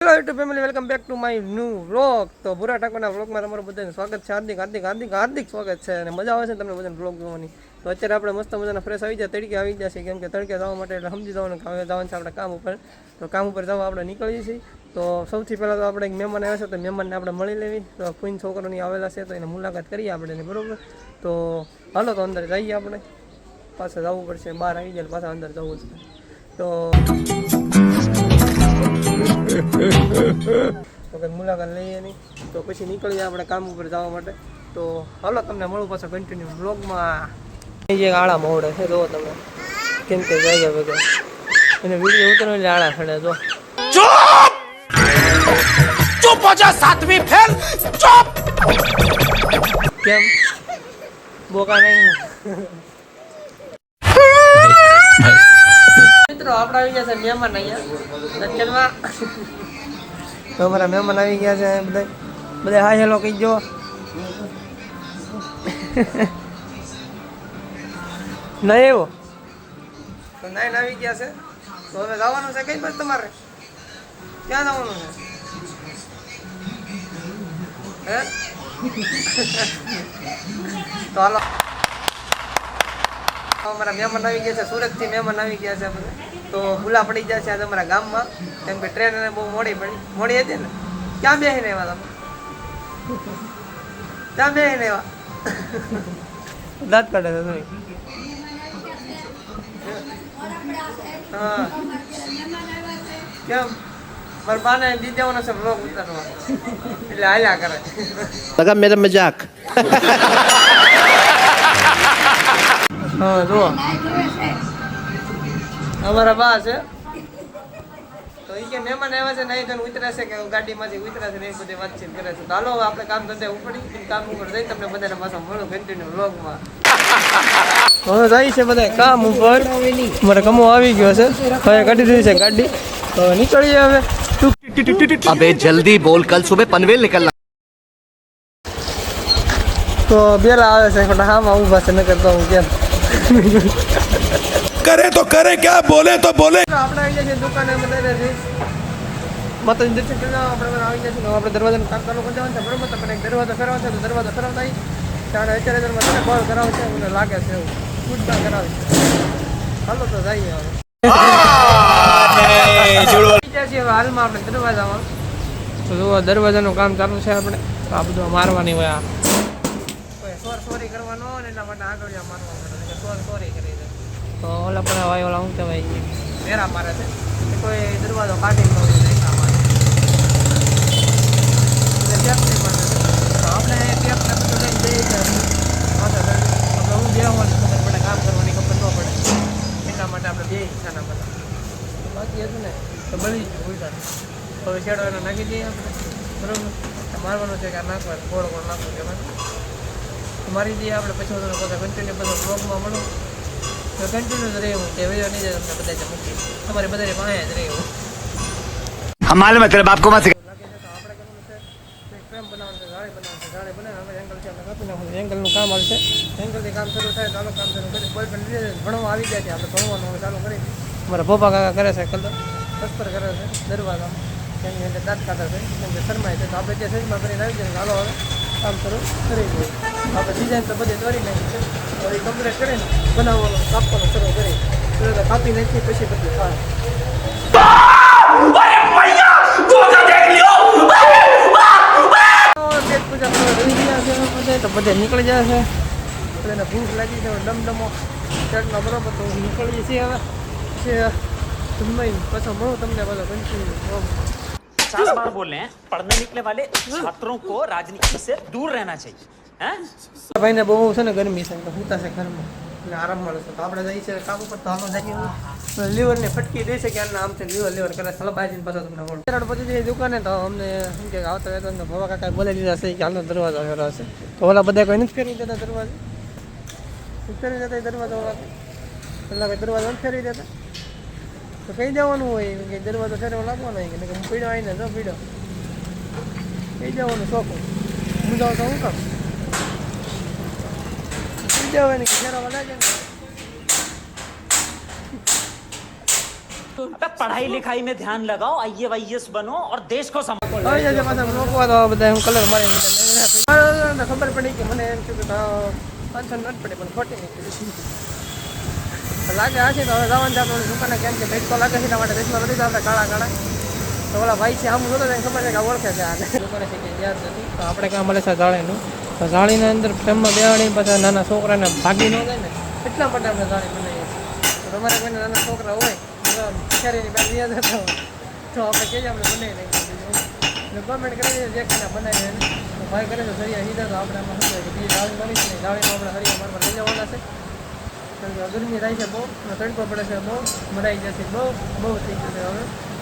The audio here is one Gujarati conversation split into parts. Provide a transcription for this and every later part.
Hello YouTube family, welcome back to my new vlog. તો ભૂરા ઠાકોરના વ્લોગમાં તમારું બધાનું સ્વાગત છે. હાર્દિક સ્વાગત છે. અને મજા આવે છે તમને બધાને વ્લોગ જોવાની. તો અત્યારે આપણે મસ્ત મજાના ફ્રેશ આવી જાય, તડકે આવી ગયા છે. કેમ કે તડકે જવા માટે એટલે સમજી જવાનું કે હવે જવાનું છે આપણે કામ ઉપર. તો કામ ઉપર જવા આપણે નીકળીએ છીએ. તો સૌથી પહેલાં તો આપણે એક મહેમાન આવ્યા છે, તો મહેમાનને આપણે મળી લેવી. તો ફૂઈન છોકરોની આવેલા છે, તો એને મુલાકાત કરીએ આપણે એને, બરોબર. તો હાલો તો અંદર જઈએ આપણે. પાછા જવું પડશે, બહાર આવી જાય પાછા અંદર જવું છે. તો કંઈક મુલાકાત લઈએ નહીં, તો પછી નીકળીએ આપણે કામ ઉપર જવા માટે. તો હાલો તમને મળું પાછા કન્ટિન્યુ બ્લોગમાં. જે આળા મોડે છે જો તમે, કેમ કે જાય વગર એને વિડીયો ઉતરો એટલે આળા ખડે જો. ચૂપ હો જા સાતમી ફેલ, ચૂપ. કેમ બોકા નહીં મિત્રો? આપણે આવી ગયા છે મહેમાન અહીંયા દર્શનમાં. તો અમારા મહેમાન આવી ગયા છે બધા હાય હેલો કહી જો. નહીં એવો તો નાઈન આવી ગયા છે. તો હવે જવાનું છે કઈ બાજુ તમારે? ક્યાં જવાનું છે હે? તો હાલો, અમારા મહેમાન આવી ગયા છે, સુરતથી મહેમાન આવી ગયા છે. તો ભૂલા પડી ગયા છે આજે અમારા ગામમાં, કેમ કે ટ્રેન એને બહુ મોડી હતી ને. ક્યાં બેસીને આવ્યા તમે? ક્યાં બેસીને આવ્યા? દાંત કાઢે છે તમે? હા કેમ? મારા બાને દી દેવાનો છે બ્લોગ ઉતારવા, એટલે હાલ્યા કરે. લગા મેરા મજાક. હા જુઓ અમારા બા છે, તો એ કે મહેમાન આવ્યા છે નહીં તો ઉતરાશે કે ગાડીમાંથી ઉતરાશે ને એ બધી વાતચીત કરે છે. તો હાલો આપણે કામ ધંધે ઉપડી કામ ઉપર જઈ તમને બધાને પાછા મળો કન્ટિન્યુ વ્લોગમાં. હવે જાય છે બધા કામ ઉપર. મારે કમો આવી ગયો છે, હવે કાઢી દીધી છે ગાડી. તો નીકળીએ હવે. अबे जल्दी बोल, कल सुबह पनवेल निकलना. તો બેલા આવે છે પણ હા માં ઊભા છે, ન કરતો હું કેમ करे तो करे, क्या बोले तो बोले. આપણે આવી જાય છે દુકાને બધા માતાજી દર્શન કરવા આપણે આવી જાય છે. આપણે દરવાજાનું કામ ચાલુ કરી દેવાનું છે, બરોબર. તો પણ એક દરવાજો ફેરવાનો છે, તો દરવાજો ફેરવતા આવી ત્યારે અત્યારે મને કોલ કરાવે છે, મને લાગે છે એવું ફૂટબાલ કરાવે છે. હાલો તો જઈએ હવે હાલમાં આપણે દરવાજામાં. તો જુઓ દરવાજાનું કામ ચાલુ છે આપણે. તો આ બધું મારવાની હોય, આ સોરી કરવાનો ને એટલા માટે આગળ મારવા સોરી કરી દે. તો ઓલા પણ ભાઈ ઓલા શું કહેવાય મેરા મારે છે, કોઈ દરવાજો કાઢી ન હોય મારે આપણે ટેપને બધું લઈને જઈએ આપણે હું બેવાનું ખબર પડે, કામ કરવાની ખબર ન પડે, એટલા માટે આપણે બે ઈચ્છાના બધા. બાકી હતું ને તો બળી જ ઉલટા. હવે શેડો એને નાખી દઈએ આપણે, બરાબર. મારવાનું છે કે નાખવાનું ગોળ ગોળ નાખવું કહેવાનું. મારી દઈએ આપણે, પછી હું તમને બધા કન્ટિન્યુ બધા બ્લોગમાં મળું. તો કન્ટિન્યુ જ રહેવું, કે વિડીયો નહીં જાય તમને બધા મૂકી તમારે બધા પાસે જ રહેવું. हमारे मतलब आपको मत લાગે છે તો આપણે કરવાનું છે ફ્રેમ બનાવવાનું છે, જાળી બનાવવાનું છે. જાળી બનાવે હવે એંગલ છે આપણે કાપી નાખવાનું. એંગલનું કામ આવશે, એંગલથી કામ શરૂ થાય ચાલો કામ શરૂ કરી. કોઈ પણ લીધે ભણવા આવી જાય છે, આપણે ભણવાનું હવે ચાલુ કરી. અમારા પપ્પા કાકા કરે છે કલર કસ્તર કરે છે દરવાજામાં, એની અંદર દાંત કાઢે છે, કેમ કે શરમાય છે. તો આપણે જે સાઈઝમાં કરીને આવી જાય ચાલો હવે કામ શરૂ કરી દઈએ. આપણે ડિઝાઇન તો બધી દોરી નાખી છે, હવે એ કમ્પ્લીટ કરીને બનાવવાનું કાપવાનું શરૂ કરી. તો કાપી નાખીએ પછી બધું થાય. પેટ પૂજા કરવા રહી ગયા છે બધે, તો બધે નીકળી જાય છે. બધાને ભૂખ લાગી છે, ડમડમો પેટમાં, બરોબર. તો નીકળીએ છીએ હવે. પછી જમવાઈ પાછો મળું તમને બધો કન્ટિન્યુ. 50 बार बोल रहे हैं, पढ़ने निकले वाले छात्रों को राजनीति से दूर रहना चाहिए. हैं? ભાઈને બહુ છે ને ગરમી છે, તો સૂતા છે ઘરમાં એટલે આરામ મળે છે. તો આપણે જઈએ છીએ કામ ઉપર. તો હાલો જઈએ. લીવરને ફટકી દે છે કે આમ છે લીવર કરે સલબાજીને પાછો તમને મળું. પછી જઈએ દુકાને. તો અમને શું કે આવતા હોય તો ભવા કાકા બોલાવી દીધા છે કે હાલનો દરવાજો ફેરવા છે. તો ઓલા બધા કોઈ નથી ફેરવી દેતા દરવાજો, ફેરવી દેતા દરવાજો ઓલા પેલા કોઈ દરવાજો નથી ફેરવી દેતા. તો કહી દેવાનું હોય કે દરવાજો ફેરવા લાગવાનો હોય કે હું પીડો આવીને જો પીડો કહી દેવાનું. શોખું હું જાઉં તો હું કામ પી જવાની કે ફેરવા લાગે ને. अबे पढ़ाई लिखाई में ध्यान लगाओ, IAS बनो और देश को संभालो। આવી જશે પાછા રોકવા તો બધા હું કલર મારી બધા ખબર પડી કે મને એમ થયું કે પાછળ નથી પડે પણ ખોટી નીકળી લાગે આ છે તો હવે જવાનું છે આપણે દુકાને કેમ કે ભેટ તો લાગે છે એટલા માટે દેશમાં નથી આપણે કાળા તો ઓલા ભાઈ છે આમ જોતો તેને ખબર છે કે ઓળખે છે આને દુકાને છે કે યાદ નથી તો આપણે કાં મળે છે જાળીનું તો જાળીના અંદર ફ્રેમમાં બેવાડી પાછા નાના છોકરાને ભાગી ન જાય ને એટલા માટે આપણે જાળી બનાવીએ છીએ તો તમારે કોઈને નાના છોકરા હોય ખિચારીની પાસે યાદ હતા હોય તો આપણે કહીએ આપણે બનાવી લઈએ ગવર્મેન્ટ કરે છે જે ખાના બનાવીએ તો ભાઈ કરે છે સરિયા સીધા તો આપણે આમાં શું કે બીજી જાળી મળી છે જાળીમાં આપણે હરિયા મારવા લઈ જવાના છે કારણ કે ગરમી થાય છે બહુ તડકો પડે છે બહુ મરાઈ જશે બહુ થઈ જશે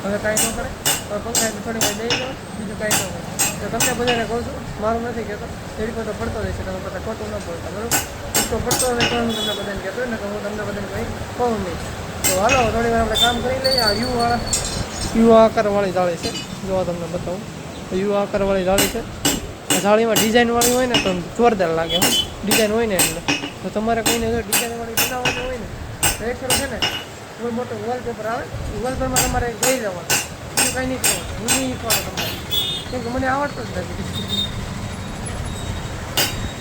હવે કાંઈ ન કરે હવે પંખાને થોડી વાર દઈ દો બીજું કાંઈ ન કરે તો તમને બધાને કહું છું મારું નથી કહેતો તડકો તો પડતો રહેશે તમે બધા ખોટું ન બોલતા બરાબર તડકો પડતો હોય તો હું તમને બધાને કહેતો ને કે હું તમને બધાને કંઈ કહું નહીં તો હાલો થોડી વાર આપણે કામ કરી લઈએ આ યુ આકારવાળી જાળી છે જોવા તમને બતાવું તો યુ આકારવાળી જાળી છે જાળીમાં ડિઝાઇનવાળી હોય ને તો જોરદાર લાગે ડિઝાઇન હોય ને એટલે તો તમારે કોઈને જો ડિઝાઇનવાળી બનાવવાની હોય ને તો એક છે ને કોઈ મોટો વોલપેપર આવે એ વોલપેપરમાં તમારે જોઈ જવાનું બીજું કંઈ નહીં કરવાનું હું નહીં શીખવાનું તમારે કેમ કે મને આવડતું જ નથી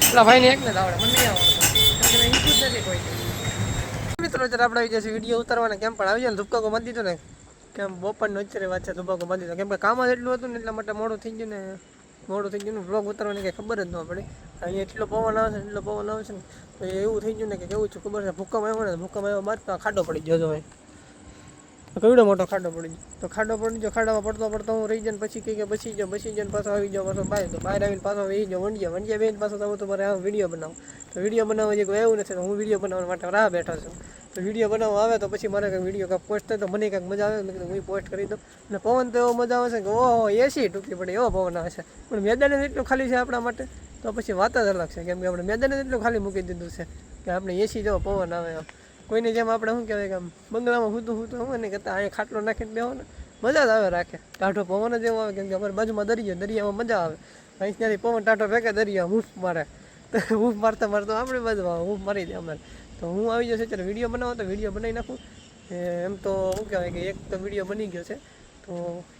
પેલા ભાઈને એકને જ આવડે મને નહીં આવડતું કેમ કે મેં શીખ્યું જ નથી કોઈ મિત્રો અત્યારે આપણે આવી જશે વિડીયો ઉતારવાના કેમ પણ આવી જાય ને ધુપકાકો બાંધી દીધો ને કેમ બપોરનો અત્યારે વાત છે ધુપકાકો બાંધી દીધો કેમ કે કામ જ એટલું હતું ને એટલા માટે મોડું થઈ ગયું ને વ્લોગ ઉતારવાની કંઈ ખબર જ ન પડે અહીંયા એટલો પવન આવે છે ને તો એવું થઈ ગયું ને કે કેવું છું ખબર છે ભૂકંપ આવ્યો ને ભૂકંપ આવ્યો બાદ તો ખાડો પડી ગયો જો કેવડો મોટો ખાડો પડી ગયો તો ખાડો પડી ગયો ખાડામાં પડતો હું રહી જાય પછી કંઈ કે બસી જાય પાછો આવી જાવ પાછો બહાર તો બહાર આવીને પાછો વહી જાવ વંડિયા બેન પાછો તો તમારે આ વિડીયો બનાવો તો વિડીયો બનાવવા જે કોઈ એવું નથી તો હું વિડીયો બનાવવા માટે રાહ બેઠો છું તો વિડીયો બનાવવા આવે તો પછી મારે કંઈક વિડીયો કાંઈક પોસ્ટ થાય તો મને કાંઈક મજા આવે તો હું પોસ્ટ કરી દઉં અને પવન તો એવો મજા આવે છે કે ઓહો એસી ટૂંકી પડે એવો પવન આવે છે પણ મેદાન એટલું ખાલી છે આપણા માટે તો પછી વાત જ અલગ છે કેમ કે આપણે મેદાન એટલું ખાલી મૂકી દીધું છે કે આપણે એસી જેવો પવન આવે કોઈને જેમ આપણે શું કહેવાય કે બંગલામાં હું હોય ને કરતાં અહીંયા ખાટલો નાખીને બેહો ને મજા જ આવે રાખે ટાઢો પવન જ એવો આવે કેમ કે અમારી બાજુમાં દરિયામાં મજા આવે અહીં ત્યાંથી પવન ટાઢો ફેંકે દરિયા હૂફ મારે તો હૂફ મારતા આપણે બાજુ હૂફ મારી દે અમારે તો હું આવી જશે અત્યારે વિડીયો બનાવો તો વિડીયો બનાવી નાખું એમ તો શું કહેવાય કે એક તો વિડીયો બની ગયો છે તો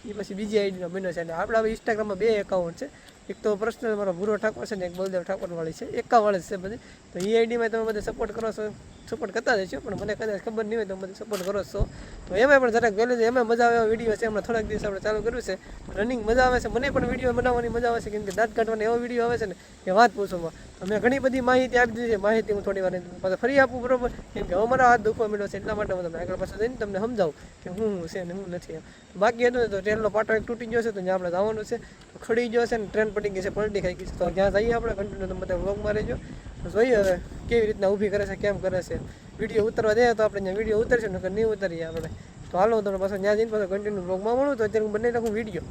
એ પછી બીજી આઈડીનો બન્યો છે અને આપણા હવે ઇન્સ્ટાગ્રામમાં 2 એકાઉન્ટ છે એક તો પર્સનલ મારો ભૂરો ઠાકોર છે ને એક બલદેવ ઠાકોરવાળી છે એકાવાળી જ છે બધી તો એ આઈડીમાં તમે બધા સપોર્ટ કરો છો સપોર્ટ કરતા જ છો પણ મને કદાચ ખબર નહીં હોય તો બધે સપોર્ટ કરો છો તો એમાં પણ જરાક વહેલું છે એમાં મજા આવે એવા વિડીયો છે હમણાં થોડાક દિવસ આપણે ચાલુ કર્યું છે રનિંગ મજા આવે છે મને પણ વિડીયો બનાવવાની મજા આવે છે કેમ કે દાંત કાઢવાનો એવો વિડીયો આવે છે ને કે વાત પૂછોમાં મેં ઘણી બધી માહિતી આપી દીધી છે માહિતી હું થોડી વાર પાછા ફરી આપું બરોબર કેમ કે હવે મારા હાથ દુખવા મળ્યો છે એટલા માટે હું તમને આગળ પાછળ જઈને તમને સમજાવું કે હું છે ને હું નથી બાકી હતું ને તો ટ્રેનનો પાટો એક તૂટી ગયો છે તો જ્યાં આપણે જવાનું છે તો ખડી ગયો છે ને ટ્રેન પડી ગઈ છે પલટી ખાઈ ગઈ છે તો જ્યાં જઈએ આપણે કન્ટિન્યુ તમે બધા વ્લોગમાં રહેજો તો જોઈએ હવે કેવી રીતના ઊભી કરે છે કેમ કરે છે વિડીયો ઉતરવા દે તો આપણે ત્યાં વિડીયો ઉતરશે નકર નહીં ઉતરીએ આપણે તો હાલો તમે પાછો ત્યાં જઈને પાછો કન્ટિન્યુ વ્લોગમાં મળું તો અત્યારે હું બનાવી નાખું વિડીયો